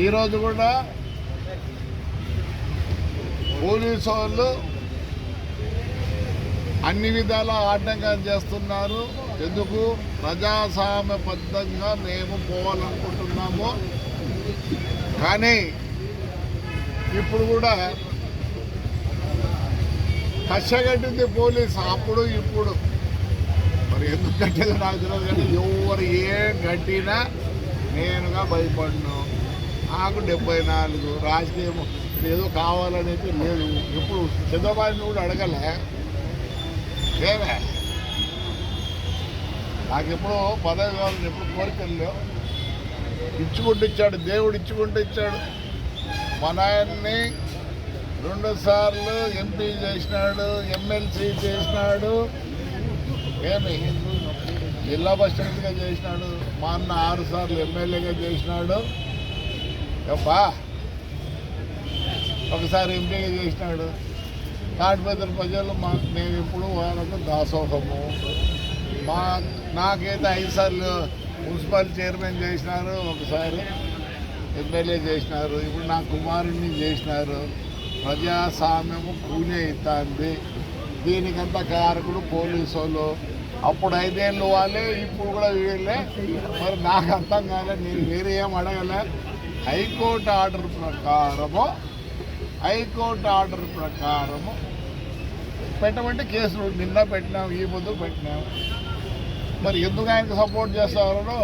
ఈరోజు కూడా పోలీసు వాళ్ళు అన్ని విధాల ఆటంకం చేస్తున్నారు. ఎందుకు? ప్రజాస్వామ్యబద్ధంగా మేము పోవాలనుకుంటున్నాము. కానీ ఇప్పుడు కూడా కష్టగట్టింది పోలీసు అప్పుడు ఇప్పుడు. మరి ఎందుకు కట్టేది నాకు తెలియదు, కానీ ఎవరు ఏం కట్టినా నేనుగా భయపడను. నాకు 74 రాజకీయం ఏదో కావాలనేది లేదు. ఇప్పుడు చంద్రబాబు కూడా అడగలే ఏమే, నాకు ఎప్పుడో పదవి కావాలని ఎప్పుడు కోరికలు లేవు. ఇచ్చుకుంటూ ఇచ్చాడు దేవుడు, ఇచ్చుకుంటూ ఇచ్చాడు. మా నాయన్ని 2 సార్లు ఎంపీ చేసినాడు, ఎమ్మెల్సీ చేసినాడు, ఏమి జిల్లా పరిషత్గా చేసినాడు. మా అన్న 6 సార్లు ఎమ్మెల్యేగా చేసినాడు. అబ్బా ఒకసారి ఎంపీగా చేసినాడు. తాడిపత్రి ప్రజలు నేను ఇప్పుడు వాళ్ళకు దాసోహము. నాకైతే 5 సార్లు మున్సిపల్ చైర్మన్ చేసినారు, ఒకసారి ఎమ్మెల్యే చేసినారు. ఇప్పుడు నా కుమారుడిని చేసినారు. ప్రజాస్వామ్యము కూనే అవుతుంది. దీనికంతా కారకుడు పోలీసు వాళ్ళు. అప్పుడు 5 ఏళ్ళు వాళ్ళే, ఇప్పుడు కూడా వీళ్ళే. మరి నాకు అర్థం కాలే, నేను వేరే ఏం అడగలే. హైకోర్టు ఆర్డర్ ప్రకారము పెట్టమంటే కేసులు నిన్న పెట్టినాం, ఈ ముందు పెట్టినాం. మరి ఎందుకు ఆయనకు సపోర్ట్ చేస్తారో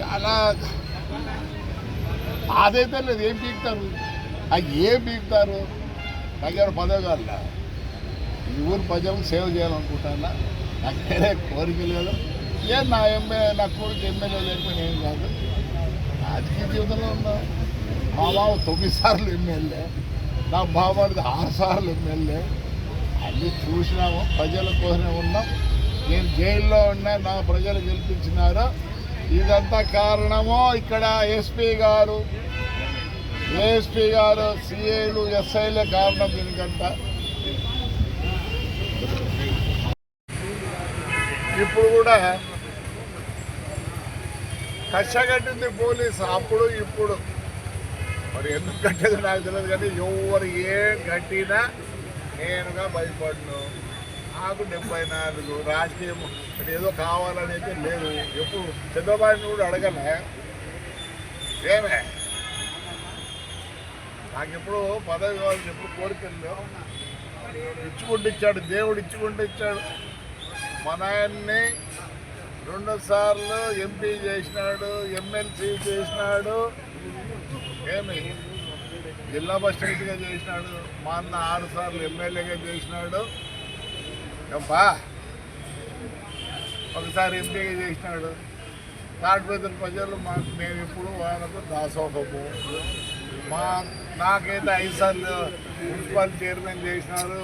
చాలా అదైతే లేదు. ఏం పీకుతారు? ఏం పీకుతారు? దగ్గర పదవి కాదు. ఈ ఊరు ప్రజలకు సేవ చేయాలనుకుంటానా, నాకు వేరే కోరిక లేదు. నా కొడుకు ఎమ్మెల్యే లేకపోయినా ఏం కాదు. రాజకీయ జీవితంలో ఉన్నా. మా బావ 9 సార్లు ఎమ్మెల్యే, నా బావడిది 6 సార్లు ఎమ్మెల్యే. అన్నీ చూసినాము, ప్రజల కోసమే ఉన్నాం. నేను జైల్లో ఉన్నా, నా ప్రజలు గెలిపించినారు. ఇదంతా కారణము ఇక్కడ ఎస్పీ గారు, సిఐలు, ఎస్ఐలే కారణం దీనికంతా. ఇప్పుడు కూడా కష్టగట్టింది పోలీసు అప్పుడు ఇప్పుడు. మరి ఎందుకు కట్టేది నాకు తెలియదు, కానీ ఎవరు ఏం కట్టినా నేనుగా భయపడను. నాకు 74 రాజకీయం ఏదో కావాలనేది లేదు. ఎప్పుడు చంద్రబాబు కూడా అడగలే ఏమే, నాకు ఎప్పుడు పదవి కావాలని ఎప్పుడు కోరికలు లేవు. ఇచ్చుకుంటూ ఇచ్చాడు దేవుడు, ఇచ్చుకుంటూ ఇచ్చాడు. మా నాయన్ని 2 సార్లు ఎంపీ చేసినాడు, ఎమ్మెల్సీ చేసినాడు, ఏమి జిల్లా పరిషత్గా చేసినాడు. మా అన్న 6 సార్లు ఎమ్మెల్యేగా చేసినాడు. అబ్బా ఒకసారి ఎంపీగా చేసినాడు. తాడిపత్రి ప్రజలు మేము ఇప్పుడు వాళ్ళకు దాసోహము. నాకైతే 5 సార్లు మున్సిపల్ చైర్మన్ చేసినారు.